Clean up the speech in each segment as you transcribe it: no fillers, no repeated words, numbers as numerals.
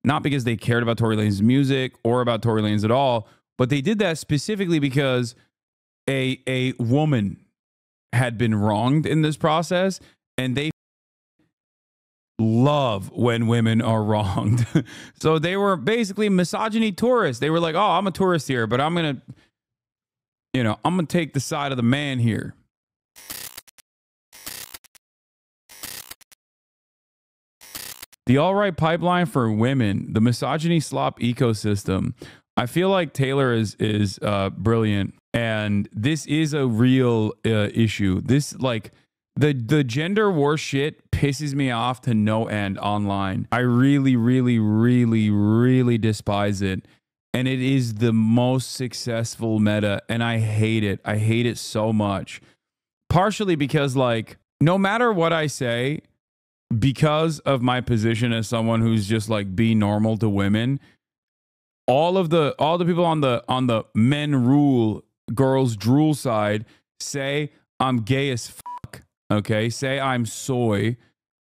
not because they cared about Tory Lanez music or about Tory Lanez at all, but they did that specifically because a woman had been wronged in this process, and they love when women are wronged. So they were basically misogyny tourists. They were like, oh, I'm a tourist here, but I'm going to take the side of the man here. The All Right pipeline for women, the misogyny slop ecosystem. I feel like Taylor is brilliant, and this is a real issue. This, like, the gender war shit pisses me off to no end online. I really, really, really, really despise it, and it is the most successful meta, and I hate it. I hate it so much. Partially because, like, no matter what I say, because of my position as someone who's just like be normal to women, all the people on the men rule, girls drool side say I'm gay as fuck. Okay, say I'm soy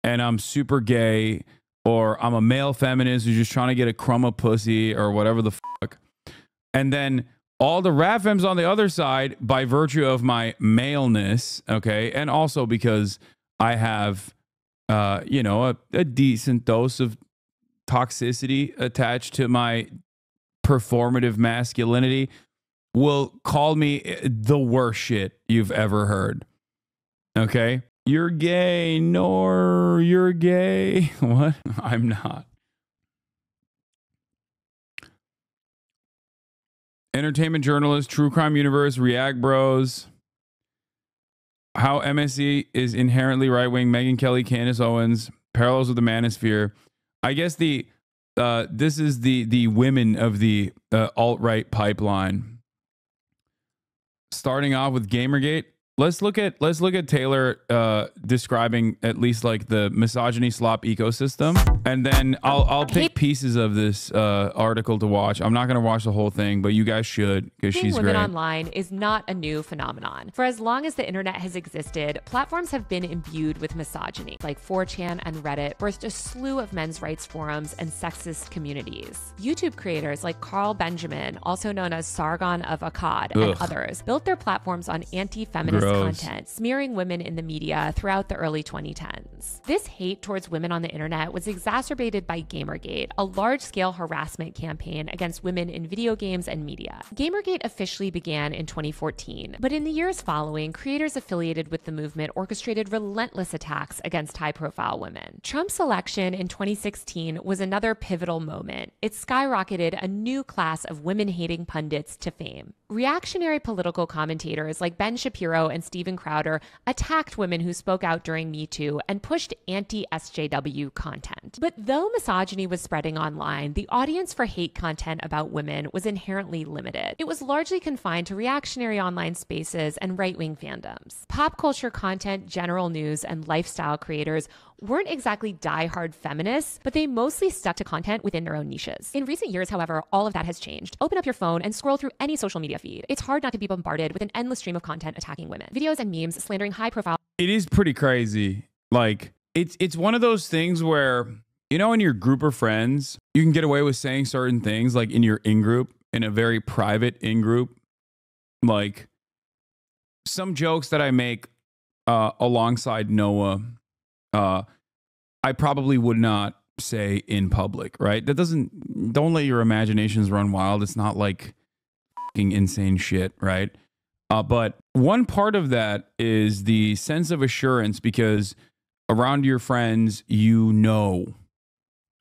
and I'm super gay, or I'm a male feminist who's just trying to get a crumb of pussy or whatever the fuck. And then all the rap femmes on the other side, by virtue of my maleness, okay, and also because I have a decent dose of toxicity attached to my performative masculinity, will call me the worst shit you've ever heard. Okay? You're gay, nor you're gay. What? I'm not. Entertainment journalist, true crime universe, React Bros. How MSC is inherently right-wing. Megyn Kelly, Candace Owens, parallels with the manosphere. I guess this is the women of the alt-right pipeline. Starting off with Gamergate. Let's look at Taylor describing at least like the misogyny slop ecosystem, and then I'll pick pieces of this article to watch. I'm not gonna watch the whole thing, but you guys should, because she's great. Women online is not a new phenomenon. For as long as the internet has existed, platforms have been imbued with misogyny, like 4chan and Reddit birthed a slew of men's rights forums and sexist communities. YouTube creators like Carl Benjamin, also known as Sargon of Akkad, and others built their platforms on anti-feminist content, smearing women in the media throughout the early 2010s. This hate towards women on the internet was exacerbated by Gamergate, a large-scale harassment campaign against women in video games and media. Gamergate officially began in 2014, but in the years following, creators affiliated with the movement orchestrated relentless attacks against high-profile women. Trump's election in 2016 was another pivotal moment. It skyrocketed a new class of women-hating pundits to fame. Reactionary political commentators like Ben Shapiro and Steven Crowder attacked women who spoke out during Me Too and pushed anti-SJW content. But though misogyny was spreading online, the audience for hate content about women was inherently limited. It was largely confined to reactionary online spaces and right-wing fandoms. Pop culture content, general news, and lifestyle creators weren't exactly die-hard feminists, but they mostly stuck to content within their own niches. In recent years, however, all of that has changed. Open up your phone and scroll through any social media feed. It's hard not to be bombarded with an endless stream of content attacking women. Videos and memes slandering high-profile... It is pretty crazy. Like, it's one of those things where, you know, in your group of friends, you can get away with saying certain things, like in your in-group, in a very private in-group. Like, some jokes that I make alongside Noah, I probably would not say in public, right? Don't let your imaginations run wild. It's not like fucking insane shit, right? But one part of that is the sense of assurance, because around your friends, you know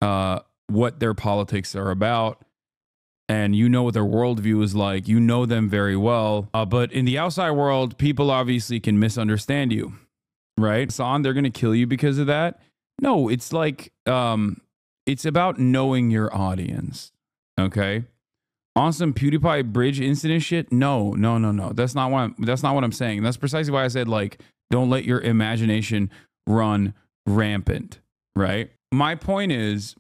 what their politics are about, and you know what their worldview is like. You know them very well. But in the outside world, people obviously can misunderstand you, right? Hasan, they're going to kill you because of that. No, it's like, it's about knowing your audience, okay? On some PewDiePie bridge incident shit? No. That's not what I'm saying. That's precisely why I said, like, don't let your imagination run rampant, right? My point is,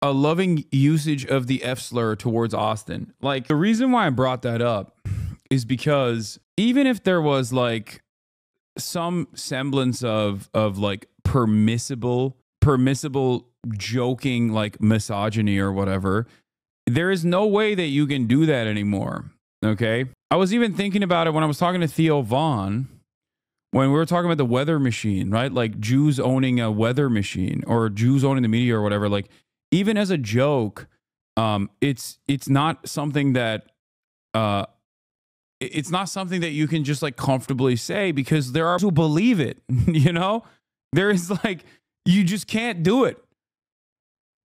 a loving usage of the F slur towards Austin. Like, the reason why I brought that up is because even if there was like some semblance of like permissible joking like misogyny or whatever. There is no way that you can do that anymore. Okay. I was even thinking about it when I was talking to Theo Vaughn, when we were talking about the weather machine, right? Like Jews owning a weather machine or Jews owning the media or whatever. Like, even as a joke, it's not something that it's not something that you can just like comfortably say, because there are people who believe it. You know, there is like, you just can't do it.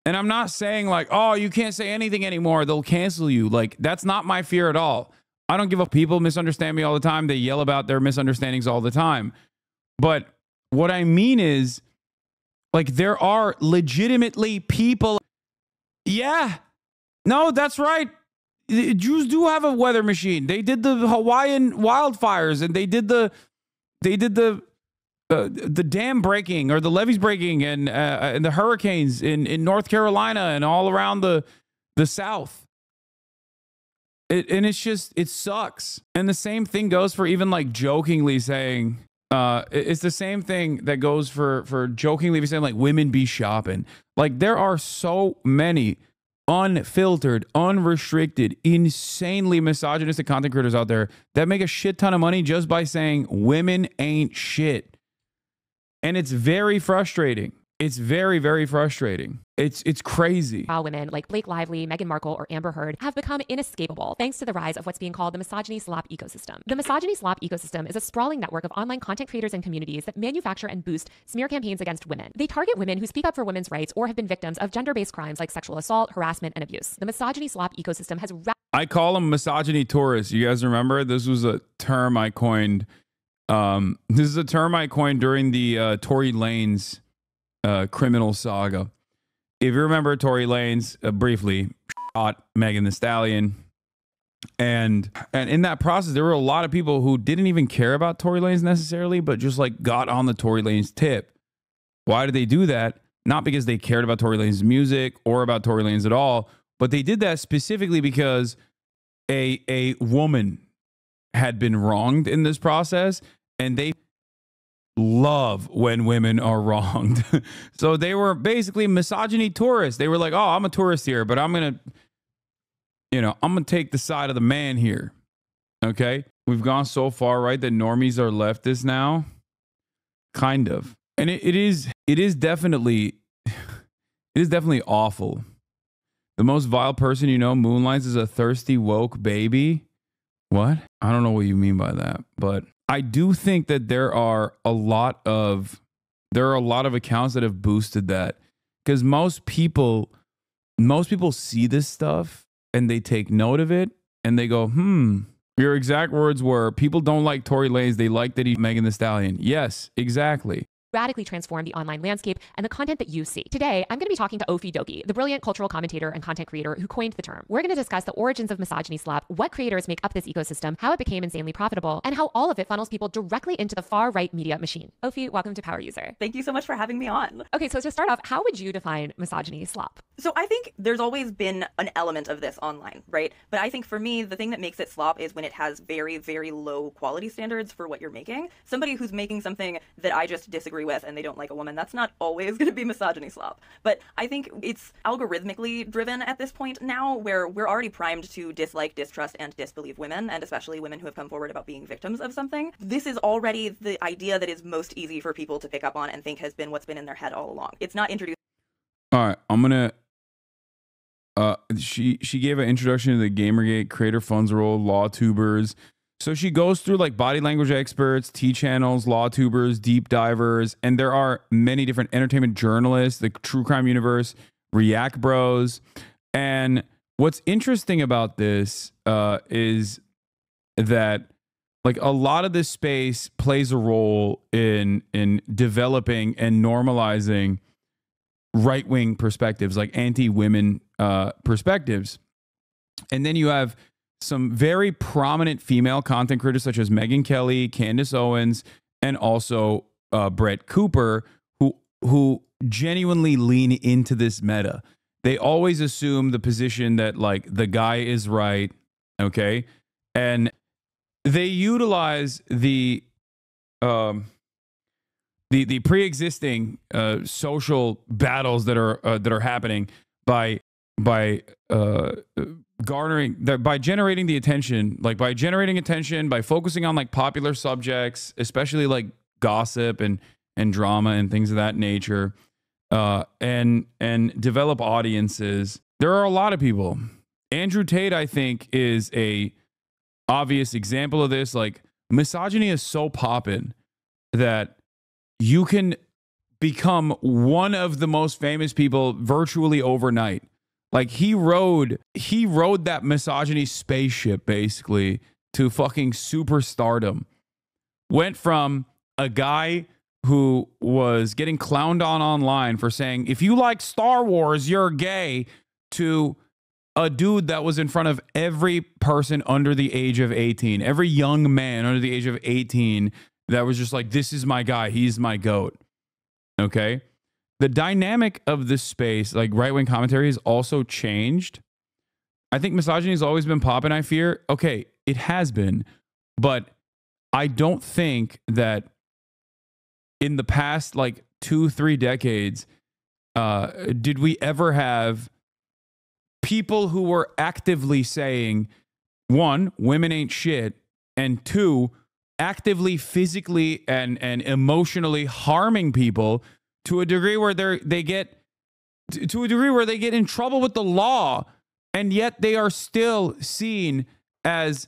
And I'm not saying like, oh, you can't say anything anymore, they'll cancel you. Like, that's not my fear at all. I don't give a people misunderstand me all the time. They yell about their misunderstandings all the time. But what I mean is, like, there are legitimately people. Yeah, no, that's right. Jews do have a weather machine. They did the Hawaiian wildfires, and they did the dam breaking or the levees breaking, and the hurricanes in North Carolina and all around the South. And it's just, it sucks. And the same thing goes for even like jokingly saying, it's the same thing that goes for jokingly saying like women be shopping. Like, there are so many unfiltered, unrestricted, insanely misogynistic content creators out there that make a shit ton of money just by saying women ain't shit. And it's very frustrating. It's very, very frustrating. It's crazy. While women like Blake Lively, Meghan Markle, or Amber Heard have become inescapable thanks to the rise of what's being called the misogyny slop ecosystem. The misogyny slop ecosystem is a sprawling network of online content creators and communities that manufacture and boost smear campaigns against women. They target women who speak up for women's rights or have been victims of gender-based crimes like sexual assault, harassment, and abuse. The misogyny slop ecosystem has I call them misogyny tourists. You guys remember? This was a term I coined. This is a term I coined during the Tory Lanez criminal saga. If you remember, Tory Lanez briefly shot Megan Thee Stallion, and in that process, there were a lot of people who didn't even care about Tory Lanez necessarily, but just like got on the Tory Lanez tip. Why did they do that? Not because they cared about Tory Lanez's music or about Tory Lanez at all, but they did that specifically because a woman had been wronged in this process, and they love when women are wronged. So they were basically misogyny tourists. They were like, oh, I'm a tourist here, but I'm going to take the side of the man here. Okay. We've gone so far, right, that normies are leftists now. Kind of. And it is definitely awful. The most vile person you know moonlights as a thirsty woke baby. What? I don't know what you mean by that, but I do think that there are a lot of accounts that have boosted that, because most people see this stuff and they take note of it and they go, your exact words were, people don't like Tory Lanez, they like that he's Megan Thee Stallion. Yes, exactly. radically transform the online landscape and the content that you see. Today, I'm going to be talking to Ofi Doki, the brilliant cultural commentator and content creator who coined the term. We're going to discuss the origins of misogyny slap, what creators make up this ecosystem, how it became insanely profitable, and how all of it funnels people directly into the far-right media machine. Ofi, welcome to Power User. Thank you so much for having me on. Okay, so to start off, how would you define misogyny slop? So I think there's always been an element of this online, right? But I think for me, the thing that makes it slop is when it has very, very low quality standards for what you're making. Somebody who's making something that I just disagree with and they don't like a woman, that's not always going to be misogyny slop. But I think it's algorithmically driven at this point now, where we're already primed to dislike, distrust, and disbelieve women, and especially women who have come forward about being victims of something. This is already the idea that is most easy for people to pick up on and think has been what's been in their head all along. It's not introduced. All right, I'm gonna. She gave an introduction to the Gamergate, creator funds role, law tubers. So she goes through like body language experts, T channels, law tubers, deep divers, and there are many different entertainment journalists, the true crime universe, React Bros. And what's interesting about this is that like a lot of this space plays a role in developing and normalizing right-wing perspectives, like anti-women perspectives. And then you have some very prominent female content creators such as Megyn Kelly, Candace Owens, and also Brett Cooper, who genuinely lean into this meta. They always assume the position that like the guy is right, okay? And they utilize the the pre-existing social battles that are happening by garnering that by generating the attention, like by generating attention, by focusing on like popular subjects, especially like gossip and drama and things of that nature, and develop audiences. There are a lot of people. Andrew Tate, I think, is a obvious example of this. Like, misogyny is so poppin' that you can become one of the most famous people virtually overnight. Like, he rode that misogyny spaceship basically to fucking superstardom. Went from a guy who was getting clowned on online for saying, if you like Star Wars, you're gay, to a dude that was in front of every person under the age of 18, every young man under the age of 18 that was just like, this is my guy, he's my GOAT. Okay? The dynamic of this space, like right-wing commentary, has also changed. I think misogyny has always been popping, I fear. Okay, it has been, but I don't think that in the past, like 2-3 decades, did we ever have people who were actively saying, one, women ain't shit, and two, actively physically and emotionally harming people to a degree where they get in trouble with the law, and yet they are still seen as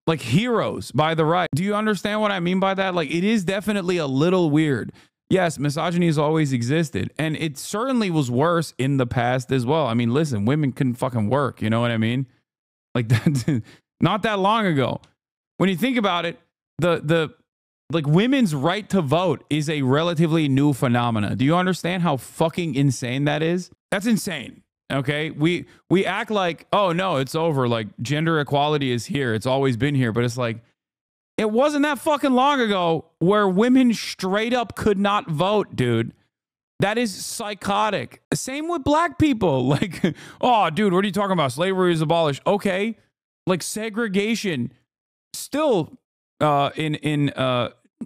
like heroes by the right. Do you understand what I mean by that? Like, it is definitely a little weird. Yes, misogyny has always existed, and it certainly was worse in the past as well. I mean, listen, women couldn't fucking work. You know what I mean? Like, that, not that long ago. When you think about it, the like women's right to vote is a relatively new phenomena. Do you understand how fucking insane that is? That's insane. Okay, we act like, oh no, it's over. Like, gender equality is here. It's always been here. But it's like, it wasn't that fucking long ago where women straight up could not vote, dude. That is psychotic. Same with black people. Like, oh, dude, what are you talking about? Slavery is abolished. Okay, like segregation still in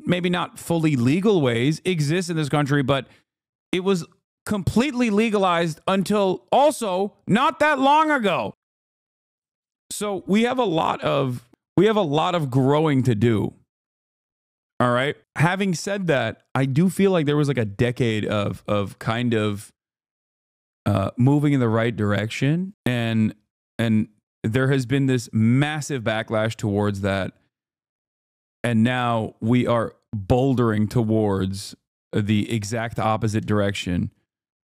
maybe not fully legal ways exists in this country, but it was completely legalized until also not that long ago. So we have a lot of growing to do. All right. Having said that, I do feel like there was like a decade of kind of moving in the right direction, and there has been this massive backlash towards that, and now we are bouldering towards the exact opposite direction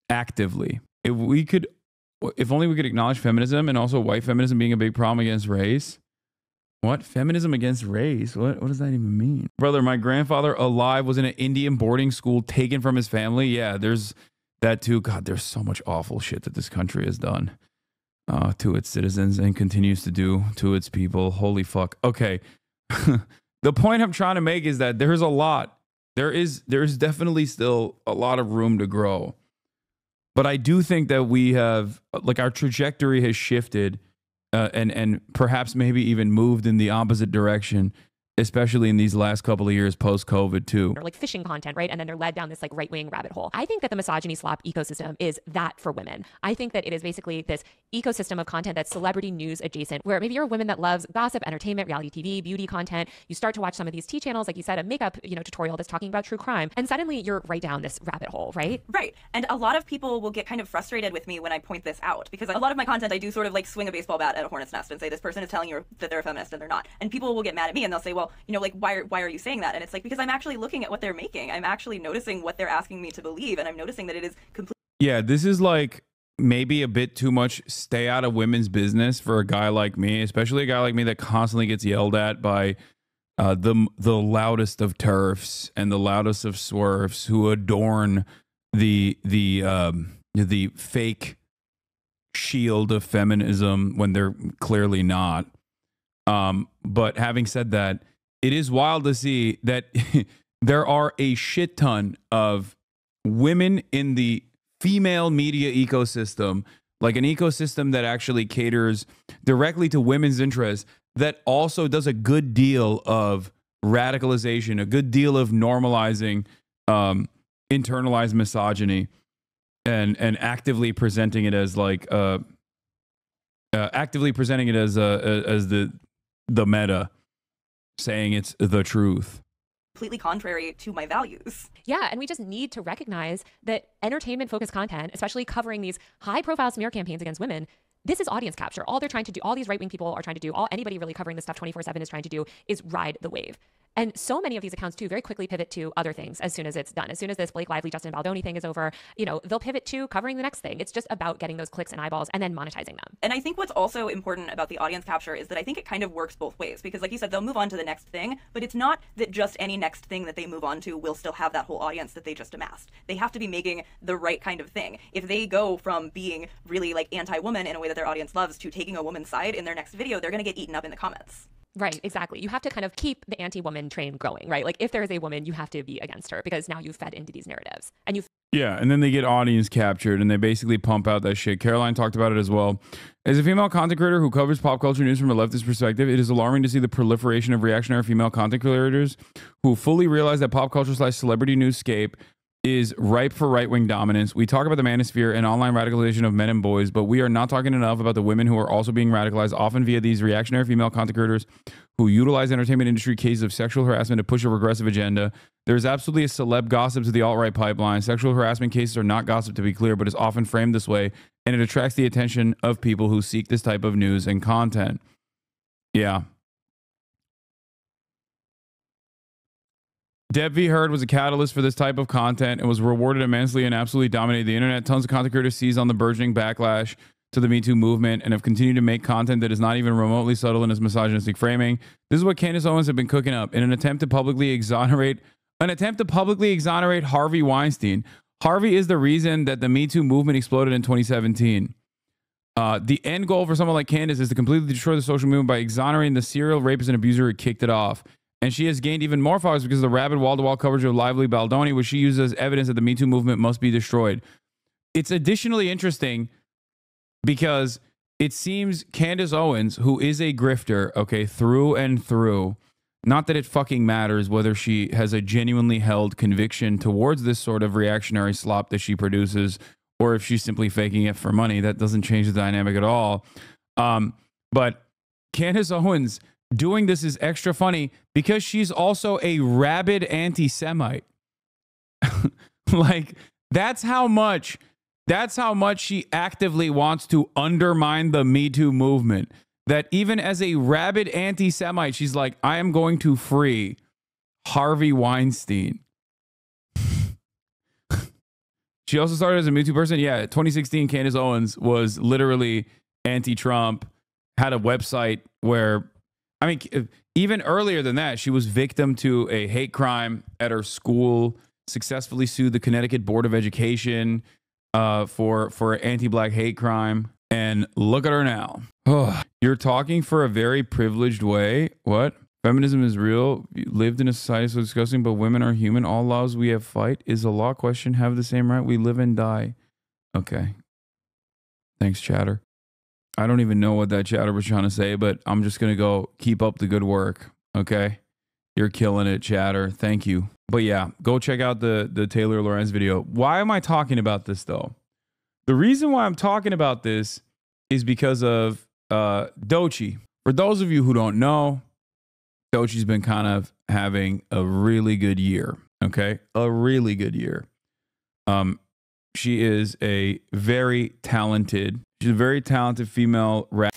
actively. If only we could acknowledge feminism, and also white feminism being a big problem against race. What? Feminism against race? What does that even mean? Brother, my grandfather alive was in an Indian boarding school taken from his family. Yeah, there's that too. God, there's so much awful shit that this country has done to its citizens and continues to do to its people. Holy fuck. Okay. The point I'm trying to make is that there's a lot. There's definitely still a lot of room to grow. But I do think that we have, like, our trajectory has shifted and perhaps maybe even moved in the opposite direction, especially in these last couple of years post-COVID too. Or like phishing content, right? And then they're led down this like right-wing rabbit hole. I think that the misogyny slop ecosystem is that for women. I think that it is basically this ecosystem of content that's celebrity news adjacent, where maybe you're a woman that loves gossip, entertainment, reality TV, beauty content. You start to watch some of these tea channels, like you said, a makeup, tutorial that's talking about true crime, and suddenly you're right down this rabbit hole, right? Right. And a lot of people will get kind of frustrated with me when I point this out, because a lot of my content, I do sort of like swing a baseball bat at a hornet's nest and say, this person is telling you that they're a feminist and they're not. And people will get mad at me and they'll say, well, like, why are you saying that? And it's like, because I'm actually looking at what they're making. I'm actually noticing what they're asking me to believe, and I'm noticing that it is completely. Yeah, this is like maybe a bit too much stay out of women's business for a guy like me, especially a guy like me that constantly gets yelled at by the loudest of turfs and the loudest of swerfs who adorn the fake shield of feminism when they're clearly not. But having said that, it is wild to see that there are a shit ton of women in the female media ecosystem, like an ecosystem that actually caters directly to women's interests, that also does a good deal of radicalization, a good deal of normalizing internalized misogyny and actively presenting it as like actively presenting it as the meta, saying it's the truth. Completely contrary to my values. Yeah, and we just need to recognize that entertainment-focused content, especially covering these high-profile smear campaigns against women, this is audience capture. All they're trying to do, all these right-wing people are trying to do, all anybody really covering this stuff 24/7 is trying to do is ride the wave. And so many of these accounts too very quickly pivot to other things as soon as it's done. As soon as this Blake Lively, Justin Baldoni thing is over, you know, they'll pivot to covering the next thing. It's just about getting those clicks and eyeballs and then monetizing them. And I think what's also important about the audience capture is that I think it kind of works both ways, because like you said, they'll move on to the next thing, but it's not that just any next thing that they move on to will still have that whole audience that they just amassed. They have to be making the right kind of thing. If they go from being really like anti-woman in a way that their audience loves to taking a woman's side in their next video, they're going to get eaten up in the comments. Right, exactly. You have to kind of keep the anti-woman train going, right? Like if there is a woman, you have to be against her because now you've fed into these narratives. And you've Yeah, and then they get audience captured and they basically pump out that shit. Caroline talked about it as well. As a female content creator who covers pop culture news from a leftist perspective, it is alarming to see the proliferation of reactionary female content creators who fully realize that pop culture / celebrity newscape is ripe for right-wing dominance. We talk about the manosphere and online radicalization of men and boys, but we are not talking enough about the women who are also being radicalized, often via these reactionary female content creators who utilize entertainment industry cases of sexual harassment to push a regressive agenda. There is absolutely a celeb gossip to the alt-right pipeline. Sexual harassment cases are not gossip, to be clear, but is often framed this way, and it attracts the attention of people who seek this type of news and content. Yeah. Deb V. Heard was a catalyst for this type of content and was rewarded immensely and absolutely dominated the internet. Tons of content creators seized on the burgeoning backlash to the Me Too movement and have continued to make content that is not even remotely subtle in its misogynistic framing. This is what Candace Owens had been cooking up in an attempt to publicly exonerate Harvey Weinstein. Harvey is the reason that the Me Too movement exploded in 2017. The end goal for someone like Candace is to completely destroy the social movement by exonerating the serial rapist and abuser who kicked it off. And she has gained even more followers because of the rabid wall-to-wall coverage of Lively Baldoni, which she uses as evidence that the Me Too movement must be destroyed. It's additionally interesting because it seems Candace Owens, who is a grifter, okay, through and through, not that it fucking matters whether she has a genuinely held conviction towards this sort of reactionary slop that she produces or if she's simply faking it for money. That doesn't change the dynamic at all. But Candace Owens doing this is extra funny because she's also a rabid anti-Semite. Like, that's how much she actively wants to undermine the Me Too movement. That even as a rabid anti-Semite, she's like, I am going to free Harvey Weinstein. She also started as a Me Too person. Yeah, 2016, Candace Owens was literally anti-Trump, had a website where, I mean, even earlier than that, she was victim to a hate crime at her school, successfully sued the Connecticut Board of Education for anti-black hate crime. And look at her now. Oh, you're talking for a very privileged way. What? Feminism is real. You lived in a society so disgusting, but women are human. All laws we have fight. Is a law question. Have the same right. We live and die. Okay. Thanks, chatter. I don't even know what that chatter was trying to say, but I'm just going to go keep up the good work. Okay. You're killing it, chatter. Thank you. But yeah, go check out the Taylor Lorenz video. Why am I talking about this though? The reason why I'm talking about this is because of Doechii. For those of you who don't know, Doechii's been kind of having a really good year. Okay. A really good year. She is a very talented female rapper.